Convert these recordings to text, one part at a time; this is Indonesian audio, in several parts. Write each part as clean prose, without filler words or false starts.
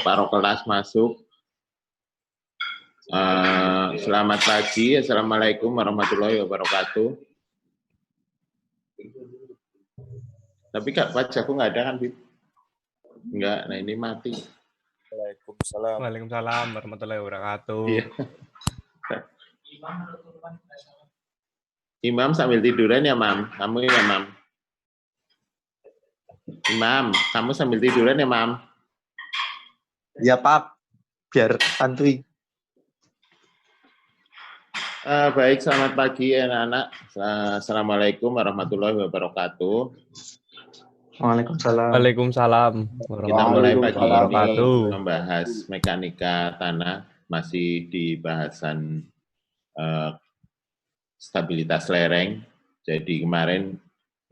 separuh kelas masuk. Selamat pagi, Assalamualaikum warahmatullahi wabarakatuh. Tapi Kak, wajahku nggak ada kan, Bib? Enggak, nah ini mati. Waalaikumsalam. Waalaikumsalam warahmatullahi wabarakatuh. Iya. Imam sambil tiduran ya, Mam? Kamu ya, Mam? Imam, kamu sambil tiduran ya, Mam? Ya Pak, biar santuy. Baik, selamat pagi anak-anak. Assalamualaikum warahmatullahi wabarakatuh. Waalaikumsalam. Waalaikumsalam Kita mulai pagi ini wabarakatuh. membahas mekanika tanah, masih di bahasan stabilitas lereng. Jadi kemarin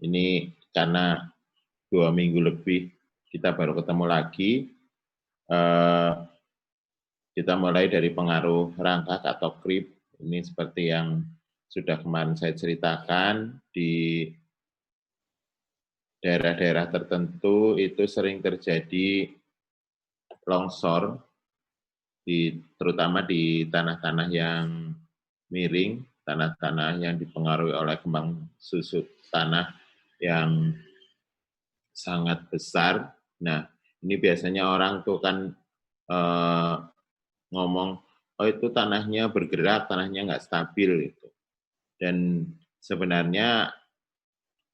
ini karena 2 minggu lebih kita baru ketemu lagi. Kita mulai dari pengaruh rangkak atau creep. Ini seperti yang sudah kemarin saya ceritakan, di daerah-daerah tertentu itu sering terjadi longsor, terutama di tanah-tanah yang miring, tanah-tanah yang dipengaruhi oleh kembang susut tanah yang sangat besar. Nah, ini biasanya orang tuh kan ngomong, oh itu tanahnya bergerak, tanahnya nggak stabil gitu. Dan sebenarnya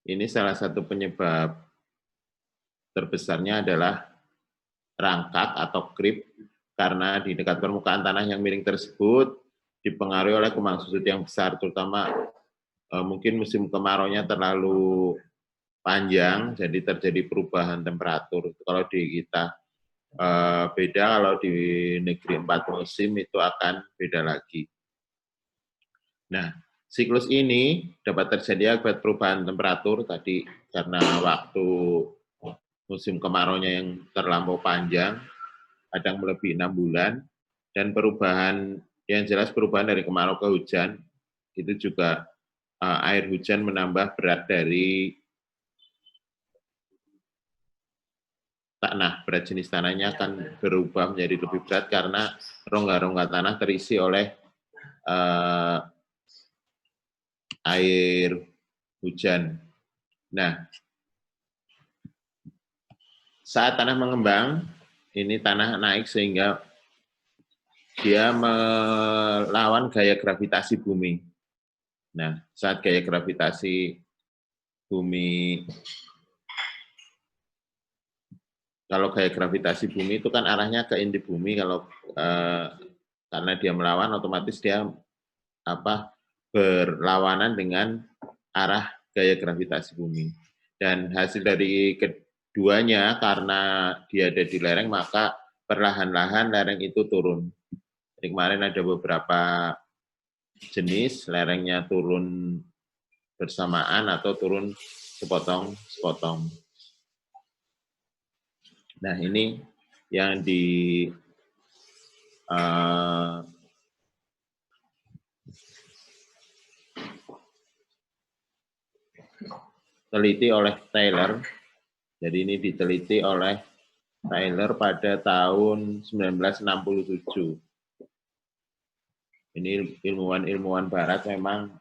ini salah satu penyebab terbesarnya adalah rangkak atau creep, karena di dekat permukaan tanah yang miring tersebut dipengaruhi oleh kembang susut yang besar, terutama mungkin musim kemaraunya terlalu panjang, jadi terjadi perubahan temperatur. Kalau di kita beda, kalau di negeri 4 musim itu akan beda lagi. Nah, siklus ini dapat terjadi akibat perubahan temperatur tadi karena waktu musim kemaraunya yang terlampau panjang, kadang melebihi 6 bulan, dan perubahan yang jelas perubahan dari kemarau ke hujan, itu juga air hujan menambah berat dari tanah, berat jenis tanahnya akan berubah menjadi lebih berat karena rongga-rongga tanah terisi oleh air hujan. Nah, saat tanah mengembang, ini tanah naik sehingga dia melawan gaya gravitasi bumi. Nah, saat gaya gravitasi bumi, kalau gaya gravitasi bumi itu kan arahnya ke inti bumi, kalau karena dia melawan, otomatis dia berlawanan dengan arah gaya gravitasi bumi. Dan hasil dari keduanya, karena dia ada di lereng, maka perlahan-lahan lereng itu turun. Jadi kemarin ada beberapa jenis lerengnya turun bersamaan atau turun sepotong-sepotong. Nah, ini yang diteliti oleh Taylor. Jadi ini diteliti oleh Taylor pada tahun 1967. Ini ilmuwan barat memang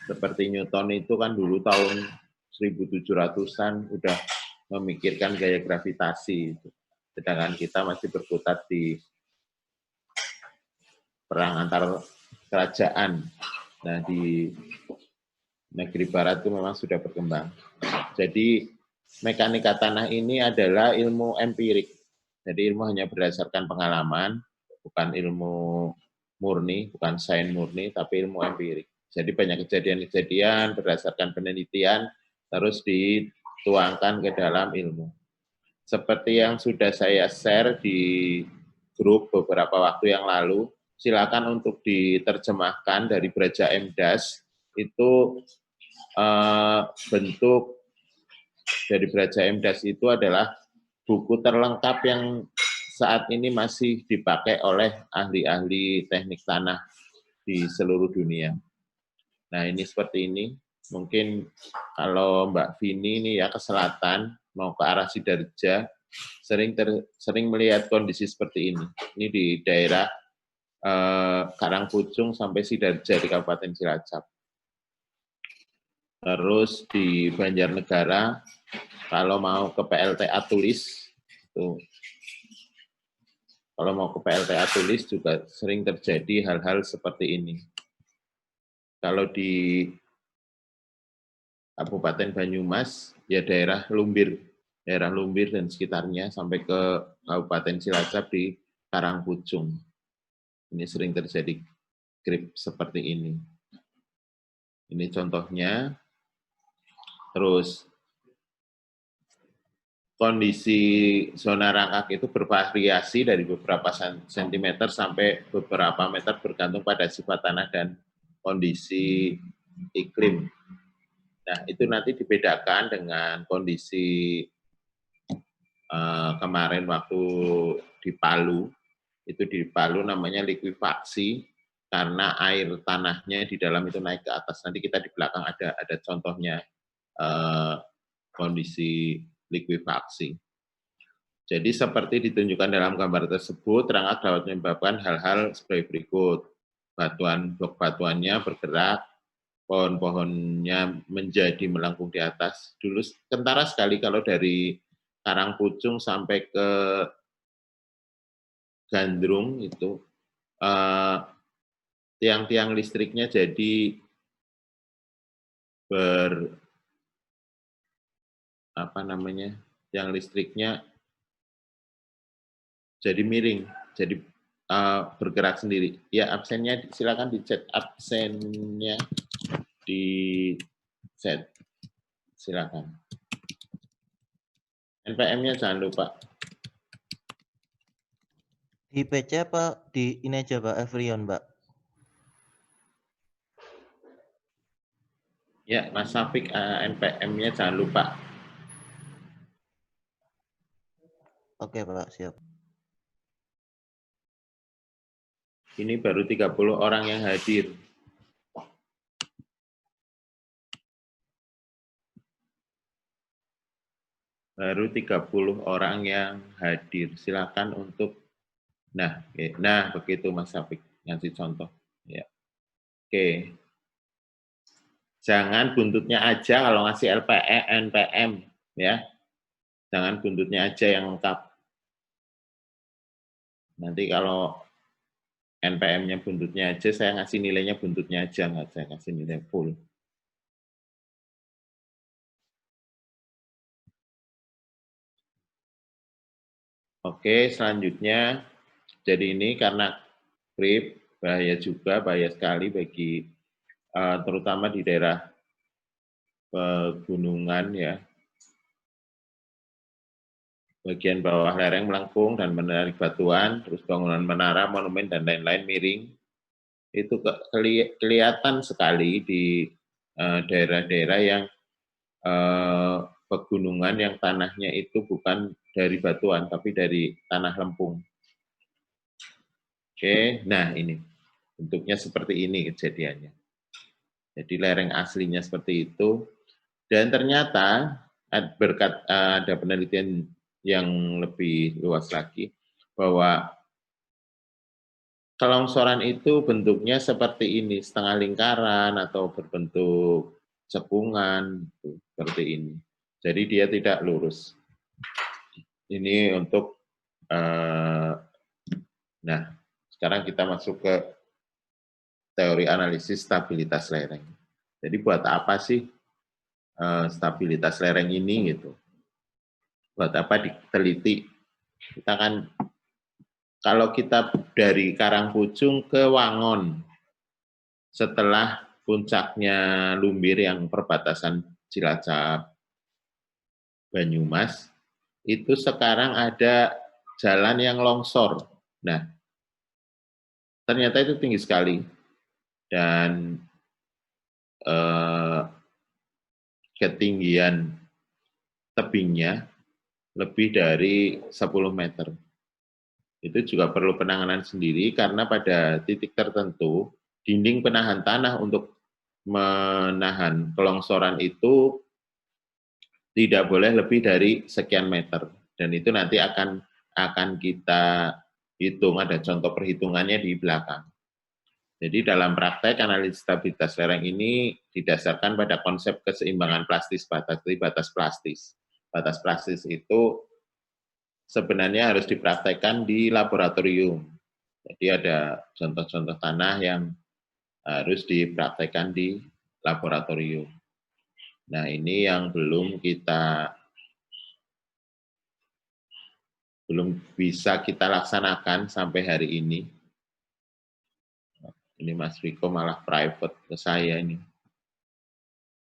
seperti Newton itu kan dulu tahun 1700-an udah memikirkan gaya gravitasi. Sedangkan kita masih berkutat di perang antar kerajaan. Nah, di negeri barat itu memang sudah berkembang. Jadi mekanika tanah ini adalah ilmu empirik. Jadi ilmu hanya berdasarkan pengalaman, bukan ilmu murni, bukan sains murni, tapi ilmu empirik. Jadi banyak kejadian-kejadian berdasarkan penelitian terus dituangkan ke dalam ilmu. Seperti yang sudah saya share di grup beberapa waktu yang lalu, silakan untuk diterjemahkan dari Braja M. Das, itu bentuk dari Braja M. Das itu adalah buku terlengkap yang saat ini masih dipakai oleh ahli-ahli teknik tanah di seluruh dunia. Nah, ini seperti ini. Mungkin kalau Mbak Vini ini ya ke selatan, mau ke arah Sidarja, sering melihat kondisi seperti ini. Ini di daerah Karangpucung sampai Sidarja di Kabupaten Cilacap. Terus di Banjarnegara, kalau mau ke PLTA tulis, tuh, kalau mau ke PLTA tulis juga sering terjadi hal-hal seperti ini. Kalau di Kabupaten Banyumas, ya daerah Lumbir dan sekitarnya sampai ke Kabupaten Cilacap di Karangpucung. Ini sering terjadi grip seperti ini. Ini contohnya. Terus kondisi zona rangkak itu bervariasi dari beberapa sentimeter sampai beberapa meter bergantung pada sifat tanah dan kondisi iklim. Nah, itu nanti dibedakan dengan kondisi kemarin waktu di Palu. Itu di Palu namanya likuifaksi karena air tanahnya di dalam itu naik ke atas. Nanti kita di belakang ada contohnya kondisi likuifaksi. Jadi seperti ditunjukkan dalam gambar tersebut, rangkak dapat menyebabkan hal-hal sebagai berikut. Blok batuannya bergerak, pohon-pohonnya menjadi melengkung di atas. Dulu kentara sekali kalau dari Karangpucung sampai ke Gandrung itu, tiang-tiang listriknya jadi tiang listriknya jadi miring, jadi bergerak sendiri. Ya, absennya silakan dicet absennya di set. Silakan. NPM-nya jangan lupa. Di PC apa di ini aja Pak, Evrion Pak? Ya, Mas Safik, NPM-nya jangan lupa. Oke Pak, siap. Ini baru 30 orang yang hadir. Baru 30 orang yang hadir. Silakan untuk, nah begitu Mas Safik, ngasih contoh. Ya. Oke. Jangan buntutnya aja kalau ngasih NPM, ya. Jangan buntutnya aja yang lengkap. Nanti kalau NPM-nya buntutnya aja, saya ngasih nilainya buntutnya aja, nggak saya kasih nilai full. Oke, selanjutnya, jadi ini karena grip, bahaya sekali bagi terutama di daerah pegunungan ya. Bagian bawah lereng melengkung dan menarik batuan, terus bangunan menara, monumen, dan lain-lain miring. Itu kelihatan sekali di daerah-daerah yang pegunungan yang tanahnya itu bukan dari batuan, tapi dari tanah lempung. Oke, nah ini bentuknya seperti ini kejadiannya. Jadi lereng aslinya seperti itu. Dan ternyata berkat ada penelitian yang lebih luas lagi bahwa kelongsoran itu bentuknya seperti ini, setengah lingkaran atau berbentuk cekungan seperti ini. Jadi dia tidak lurus. Ini untuk nah, sekarang kita masuk ke teori analisis stabilitas lereng. Jadi buat apa sih stabilitas lereng ini gitu? Buat apa diteliti? Kita kan kalau kita dari Karangpucung ke Wangon, setelah puncaknya Lumbir yang perbatasan Cilacap, Banyumas, itu sekarang ada jalan yang longsor. Nah, ternyata itu tinggi sekali. Dan ketinggian tebingnya lebih dari 10 meter. Itu juga perlu penanganan sendiri karena pada titik tertentu dinding penahan tanah untuk menahan kelongsoran itu tidak boleh lebih dari sekian meter. Dan itu nanti akan kita hitung, ada contoh perhitungannya di belakang. Jadi dalam praktek analisis stabilitas lereng ini didasarkan pada konsep keseimbangan plastis batas, jadi batas plastis. Batas plastis itu sebenarnya harus dipraktekkan di laboratorium. Jadi ada contoh-contoh tanah yang harus dipraktekkan di laboratorium. Nah, ini yang belum bisa kita laksanakan sampai hari ini. Ini Mas Viko malah private ke saya ini.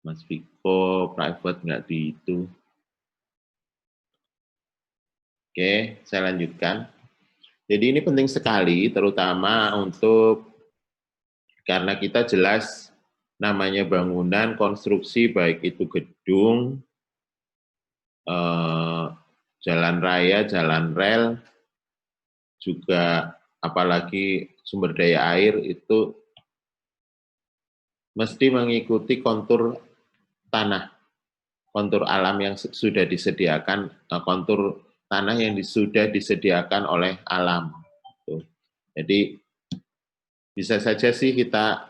Mas Viko private nggak di itu. Oke, saya lanjutkan. Jadi ini penting sekali, terutama karena kita jelas namanya bangunan, konstruksi, baik itu gedung, jalan raya, jalan rel, juga apalagi sumber daya air itu mesti mengikuti kontur tanah, kontur alam yang sudah disediakan, kontur tanah yang sudah disediakan oleh alam. Jadi bisa saja sih kita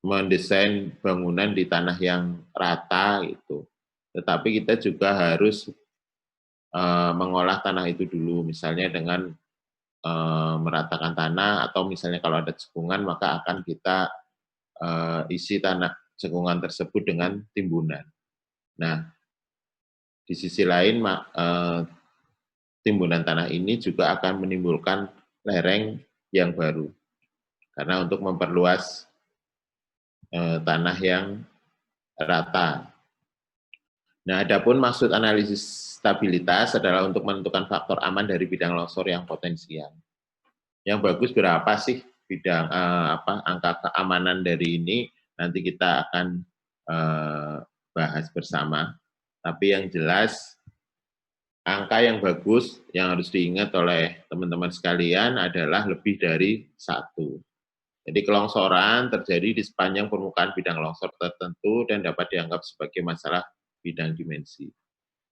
mendesain bangunan di tanah yang rata itu, tetapi kita juga harus mengolah tanah itu dulu, misalnya dengan meratakan tanah, atau misalnya kalau ada cekungan maka akan kita isi tanah cekungan tersebut dengan timbunan. Nah, di sisi lain timbunan tanah ini juga akan menimbulkan lereng yang baru, karena untuk memperluas tanah yang rata. Nah, adapun maksud analisis stabilitas adalah untuk menentukan faktor aman dari bidang longsor yang potensial. Yang bagus berapa sih bidang angka keamanan dari ini? Nanti kita akan bahas bersama. Tapi yang jelas angka yang bagus yang harus diingat oleh teman-teman sekalian adalah lebih dari 1. Jadi kelongsoran terjadi di sepanjang permukaan bidang longsor tertentu dan dapat dianggap sebagai masalah bidang dimensi.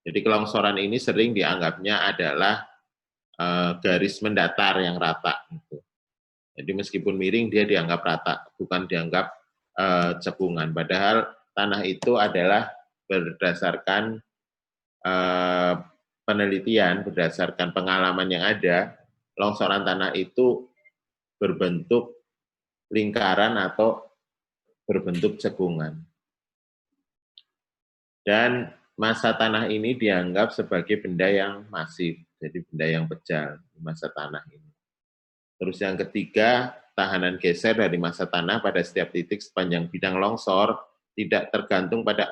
Jadi kelongsoran ini sering dianggapnya adalah garis mendatar yang rata. Jadi meskipun miring dia dianggap rata, bukan dianggap cekungan. Padahal tanah itu adalah berdasarkan penelitian, berdasarkan pengalaman yang ada, longsoran tanah itu berbentuk lingkaran atau berbentuk cekungan. Dan massa tanah ini dianggap sebagai benda yang masif, jadi benda yang pejal di massa tanah ini. Terus yang ketiga, tahanan geser dari massa tanah pada setiap titik sepanjang bidang longsor tidak tergantung pada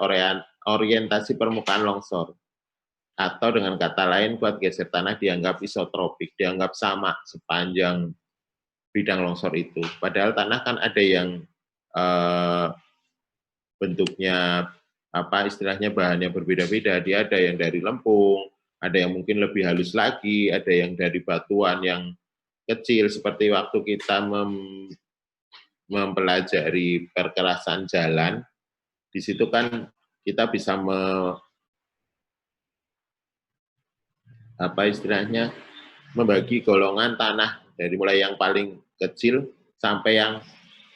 orientasi permukaan longsor. Atau dengan kata lain, kuat geser tanah dianggap isotropik, dianggap sama sepanjang bidang longsor itu. Padahal tanah kan ada yang bentuknya istilahnya bahannya berbeda-beda. Dia ada yang dari lempung, ada yang mungkin lebih halus lagi, ada yang dari batuan yang kecil, seperti waktu kita mempelajari perkerasan jalan. Di situ kan kita bisa membagi golongan tanah dari mulai yang paling kecil sampai yang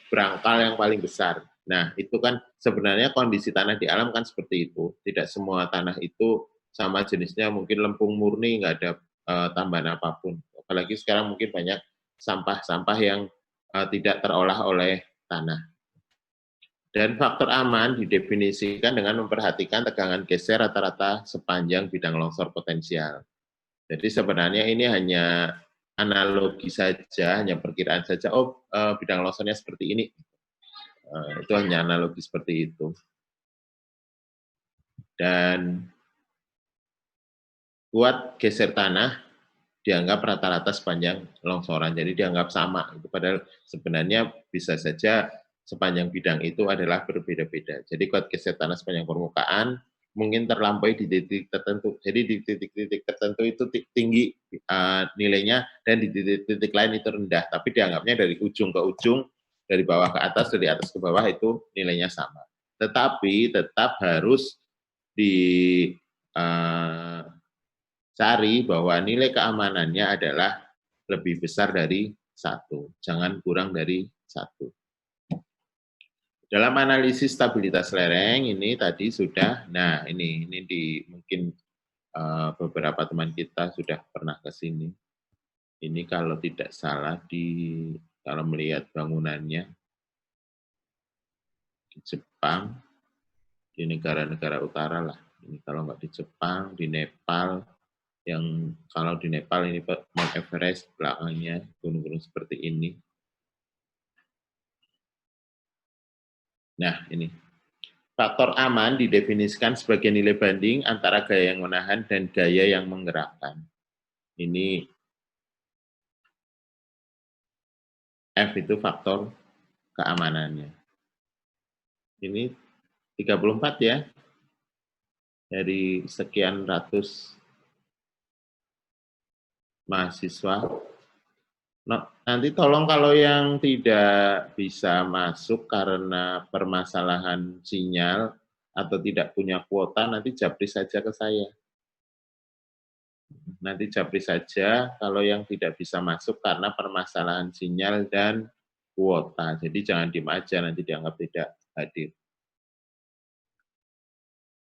berangkal yang paling besar. Nah, itu kan sebenarnya kondisi tanah di alam kan seperti itu. Tidak semua tanah itu sama jenisnya, mungkin lempung murni, nggak ada tambahan apapun. Apalagi sekarang mungkin banyak sampah-sampah yang tidak terolah oleh tanah. Dan faktor aman didefinisikan dengan memperhatikan tegangan geser rata-rata sepanjang bidang longsor potensial. Jadi sebenarnya ini hanya analogi saja, hanya perkiraan saja, bidang longsornya seperti ini. Itu hanya analogi seperti itu. Dan kuat geser tanah dianggap rata-rata sepanjang longsoran, jadi dianggap sama. Padahal sebenarnya bisa saja sepanjang bidang itu adalah berbeda-beda. Jadi kuat geser tanah sepanjang permukaan mungkin terlampaui di titik tertentu. Jadi di titik-titik tertentu itu tinggi nilainya, dan di titik-titik lain itu rendah. Tapi dianggapnya dari ujung ke ujung, dari bawah ke atas, dari atas ke bawah itu nilainya sama. Tetapi tetap harus cari bahwa nilai keamanannya adalah lebih besar dari 1, jangan kurang dari 1. Dalam analisis stabilitas lereng ini tadi sudah, nah ini di mungkin beberapa teman kita sudah pernah ke sini. Ini kalau tidak salah kalau melihat bangunannya di Jepang, di negara-negara utara lah. Ini kalau nggak di Jepang, di Nepal, yang kalau di Nepal ini Mount Everest belakangnya, gunung-gunung seperti ini. Nah, ini. Faktor aman didefinisikan sebagai nilai banding antara gaya yang menahan dan gaya yang menggerakkan. Ini F itu faktor keamanannya. Ini 34 ya, dari sekian ratus mahasiswa. Nanti tolong kalau yang tidak bisa masuk karena permasalahan sinyal atau tidak punya kuota, nanti japri saja ke saya. Nanti japri saja kalau yang tidak bisa masuk karena permasalahan sinyal dan kuota. Jadi jangan diem aja, nanti dianggap tidak hadir.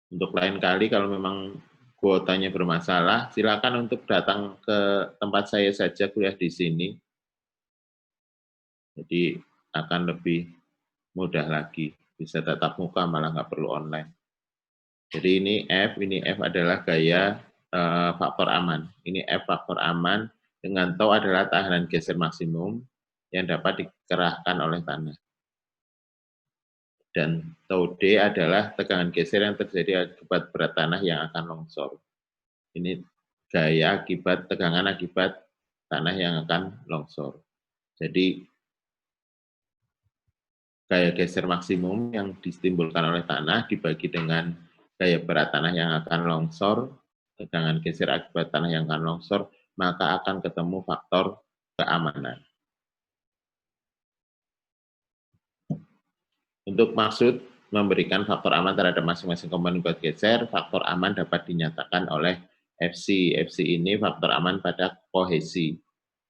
Untuk lain kali kalau memang kuotanya bermasalah, silakan untuk datang ke tempat saya saja kuliah di sini. Jadi akan lebih mudah lagi, bisa tatap muka malah nggak perlu online. Jadi ini F adalah gaya faktor aman. Ini F faktor aman dengan tau adalah tahanan geser maksimum yang dapat dikerahkan oleh tanah. Dan tau D adalah tegangan geser yang terjadi akibat berat tanah yang akan longsor. Ini gaya akibat tegangan akibat tanah yang akan longsor. Jadi gaya geser maksimum yang ditimbulkan oleh tanah dibagi dengan gaya berat tanah yang akan longsor, tegangan geser akibat tanah yang akan longsor, maka akan ketemu faktor keamanan. Untuk maksud memberikan faktor aman terhadap masing-masing komponen buat geser, faktor aman dapat dinyatakan oleh FC. FC ini faktor aman pada kohesi.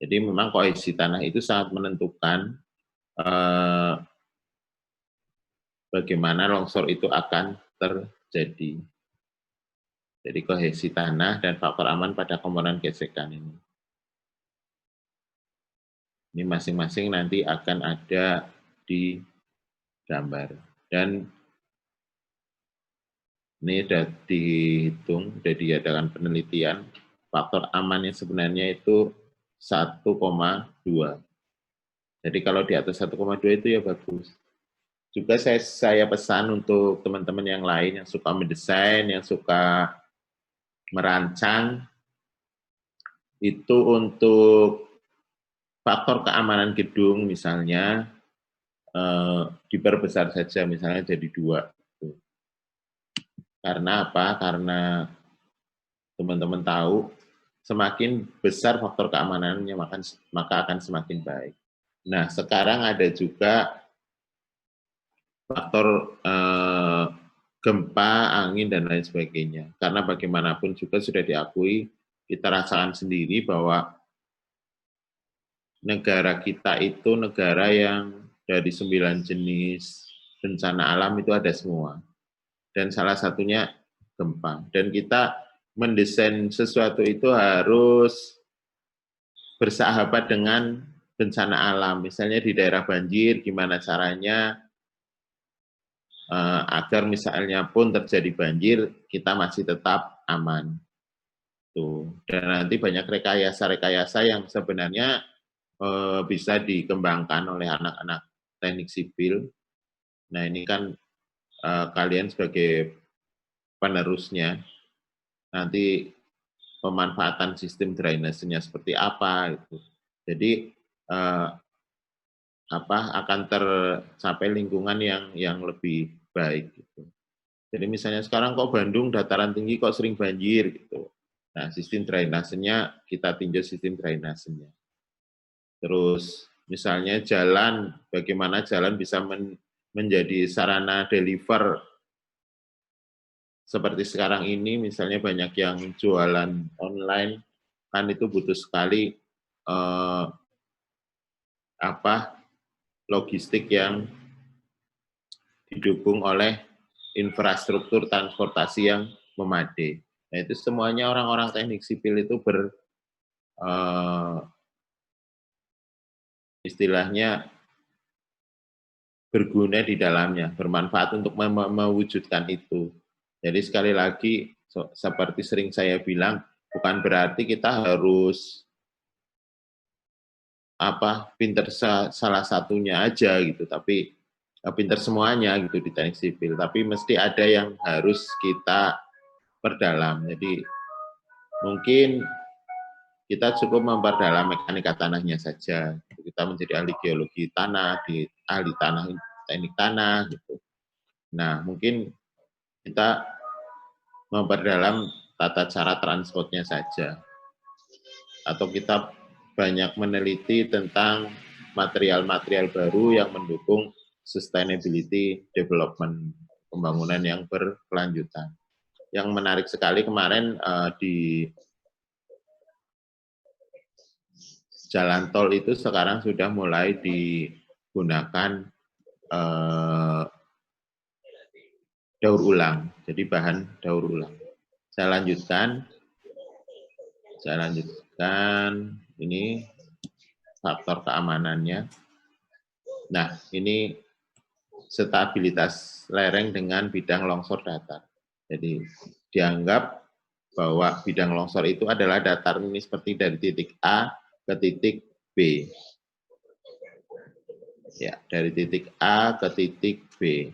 Jadi memang kohesi tanah itu sangat menentukan bagaimana longsor itu akan terjadi. Jadi kohesi tanah dan faktor aman pada komponen gesekan ini. Ini masing-masing nanti akan ada di gambar. Dan ini sudah dihitung, sudah diadakan penelitian, faktor amannya sebenarnya itu 1,2. Jadi kalau di atas 1,2 itu ya bagus. Juga saya pesan untuk teman-teman yang lain yang suka mendesain, yang suka merancang, itu untuk faktor keamanan gedung misalnya, diperbesar saja, misalnya jadi 2. Karena apa? Karena teman-teman tahu, semakin besar faktor keamanannya, maka akan semakin baik. Nah, sekarang ada juga faktor gempa, angin, dan lain sebagainya. Karena bagaimanapun juga sudah diakui, kita rasakan sendiri bahwa negara kita itu negara yang dari 9 jenis bencana alam itu ada semua. Dan salah satunya gempa. Dan kita mendesain sesuatu itu harus bersahabat dengan bencana alam. Misalnya di daerah banjir, gimana caranya agar misalnya pun terjadi banjir, kita masih tetap aman. Tuh. Dan nanti banyak rekayasa-rekayasa yang sebenarnya bisa dikembangkan oleh anak-anak teknik sipil. Nah, ini kan kalian sebagai penerusnya, nanti pemanfaatan sistem drainasenya seperti apa gitu. Jadi akan tercapai lingkungan yang lebih baik gitu. Jadi misalnya sekarang kok Bandung dataran tinggi kok sering banjir gitu. Nah, sistem drainasenya kita tinjau sistem drainasenya. Terus misalnya jalan, bagaimana jalan bisa menjadi sarana deliver seperti sekarang ini misalnya banyak yang jualan online, kan itu butuh sekali logistik yang didukung oleh infrastruktur transportasi yang memadai. Nah, itu semuanya orang-orang teknik sipil itu istilahnya berguna di dalamnya, bermanfaat untuk mewujudkan itu. Jadi sekali lagi, seperti sering saya bilang, bukan berarti kita harus pinter salah satunya aja gitu, tapi pinter semuanya gitu di teknik sipil. Tapi mesti ada yang harus kita perdalam. Jadi mungkin kita cukup memperdalam mekanika tanahnya saja. Kita menjadi ahli geologi tanah, ahli tanah, teknik tanah, gitu. Nah, mungkin kita memperdalam tata cara transportnya saja. Atau kita banyak meneliti tentang material-material baru yang mendukung sustainability development, pembangunan yang berkelanjutan. Yang menarik sekali kemarin di jalan tol itu sekarang sudah mulai digunakan daur ulang, jadi bahan daur ulang. Saya lanjutkan, ini faktor keamanannya. Nah, ini stabilitas lereng dengan bidang longsor datar. Jadi dianggap bahwa bidang longsor itu adalah datar ini seperti dari titik A ke titik B. Ya, dari titik A ke titik B.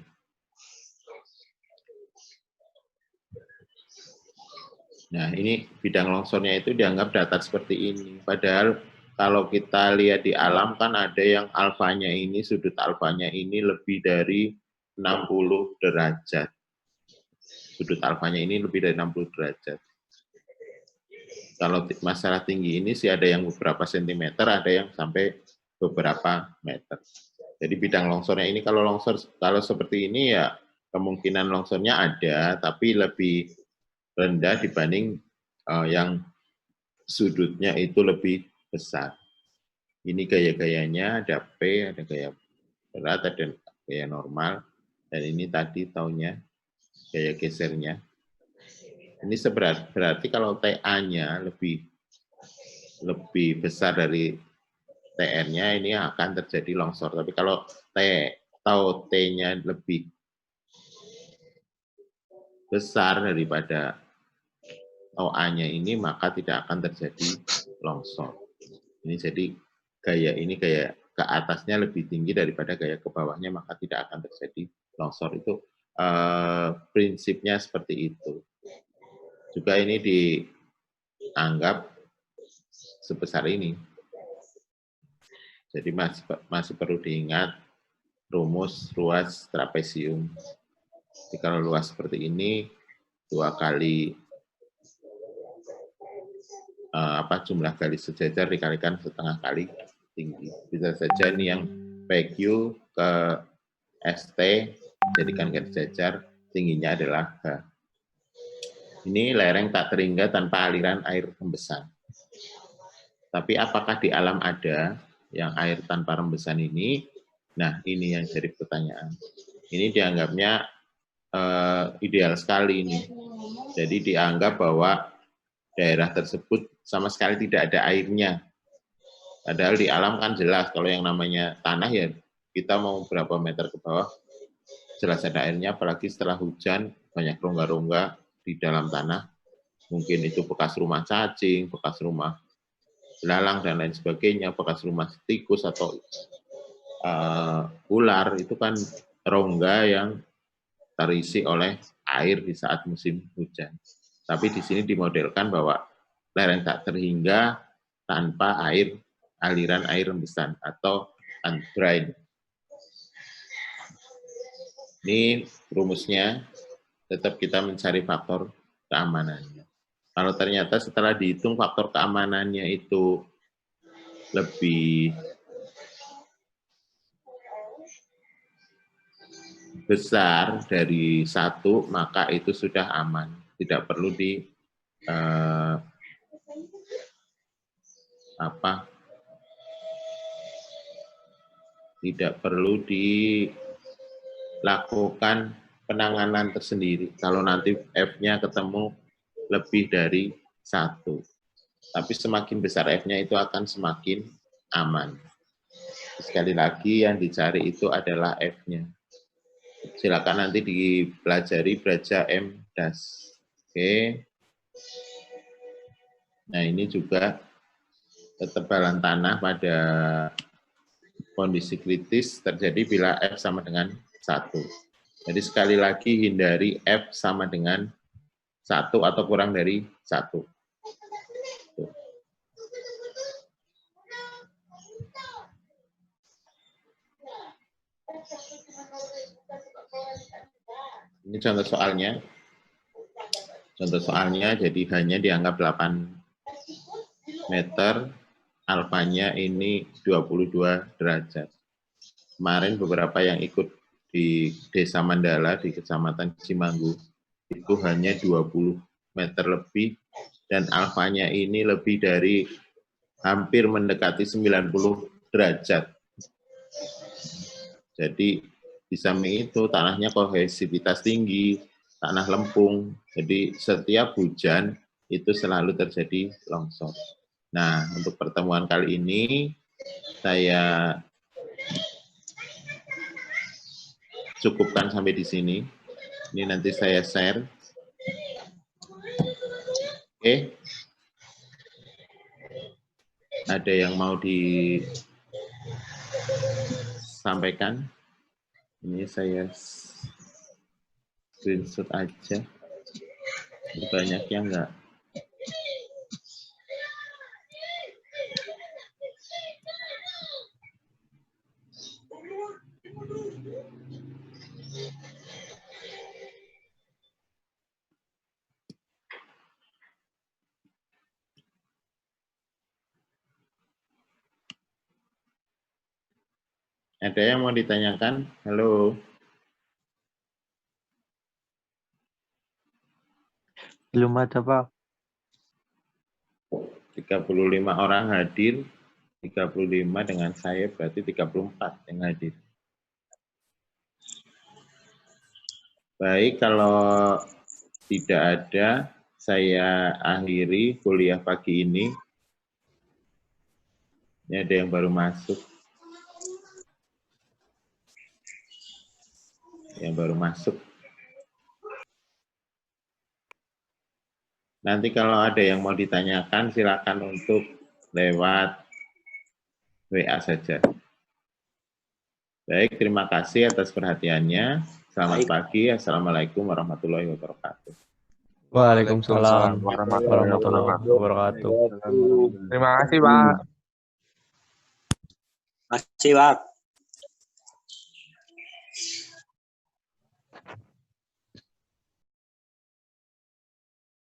Nah, ini bidang longsornya itu dianggap datar seperti ini. Padahal kalau kita lihat di alam kan ada yang alfanya ini, sudut alfanya ini lebih dari 60 derajat. Sudut alfanya ini lebih dari 60 derajat. Kalau masalah tinggi ini sih ada yang beberapa sentimeter, ada yang sampai beberapa meter. Jadi bidang longsornya ini kalau seperti ini ya kemungkinan longsornya ada, tapi lebih rendah dibanding yang sudutnya itu lebih besar. Ini gaya-gayanya ada P, ada gaya berat, ada gaya normal, dan ini tadi taunya gaya gesernya. Ini berarti kalau TA-nya lebih besar dari TR-nya, ini akan terjadi longsor. Tapi kalau T-nya lebih besar daripada OA-nya ini, maka tidak akan terjadi longsor. Ini jadi gaya ke atasnya lebih tinggi daripada gaya ke bawahnya, maka tidak akan terjadi longsor. Itu prinsipnya seperti itu. Juga ini dianggap sebesar ini. Jadi masih perlu diingat rumus luas trapesium. Jadi kalau luas seperti ini, 2 kali jumlah gali sejajar dikalikan setengah kali tinggi. Bisa saja ini yang PQ ke ST, jadikan garis sejajar, tingginya adalah H. Ini lereng tak terhingga tanpa aliran air rembesan. Tapi apakah di alam ada yang air tanpa rembesan ini? Nah, ini yang jadi pertanyaan. Ini dianggapnya ideal sekali ini. Jadi dianggap bahwa daerah tersebut sama sekali tidak ada airnya. Padahal di alam kan jelas, kalau yang namanya tanah ya kita mau berapa meter ke bawah, jelas ada airnya, apalagi setelah hujan, banyak rongga-rongga di dalam tanah. Mungkin itu bekas rumah cacing, bekas rumah belalang, dan lain sebagainya, bekas rumah tikus atau ular, itu kan rongga yang terisi oleh air di saat musim hujan. Tapi di sini dimodelkan bahwa lereng tak terhingga tanpa aliran air rembesan atau undried. Ini rumusnya, tetap kita mencari faktor keamanannya. Kalau ternyata setelah dihitung faktor keamanannya itu lebih besar dari 1, maka itu sudah aman. Tidak perlu tidak perlu dilakukan penanganan tersendiri. Kalau nanti F-nya ketemu lebih dari 1. Tapi semakin besar F-nya itu akan semakin aman. Sekali lagi yang dicari itu adalah F-nya. Silakan nanti dipelajari Braja M Das. Oke. Nah, ini juga ketebalan tanah pada kondisi kritis terjadi bila F sama dengan 1. Jadi sekali lagi hindari F sama dengan 1 atau kurang dari 1. Ini contoh soalnya. Contoh soalnya jadi hanya dianggap 8 meter, alfanya ini 22 derajat. Kemarin beberapa yang ikut di Desa Mandala di Kecamatan Cimanggu itu hanya 20 meter lebih dan alfanya ini lebih dari hampir mendekati 90 derajat. Jadi di samping itu tanahnya kohesivitas tinggi, tanah lempung, jadi setiap hujan itu selalu terjadi longsor. Nah, untuk pertemuan kali ini saya cukupkan sampai di sini. Ini nanti saya share. Oke. Ada yang mau disampaikan? Ini saya screenshot aja. Banyak yang enggak. Ada yang mau ditanyakan? Halo. Belum ada, Pak. 35 orang hadir, 35 dengan saya berarti 34 yang hadir. Baik, kalau tidak ada, saya akhiri kuliah pagi ini. Ini ada yang baru masuk. Yang baru masuk. Nanti kalau ada yang mau ditanyakan, silakan untuk lewat WA saja. Baik, terima kasih atas perhatiannya. Selamat pagi. Assalamualaikum warahmatullahi wabarakatuh. Waalaikumsalam warahmatullahi wabarakatuh. Terima kasih, Pak. Masih, Pak.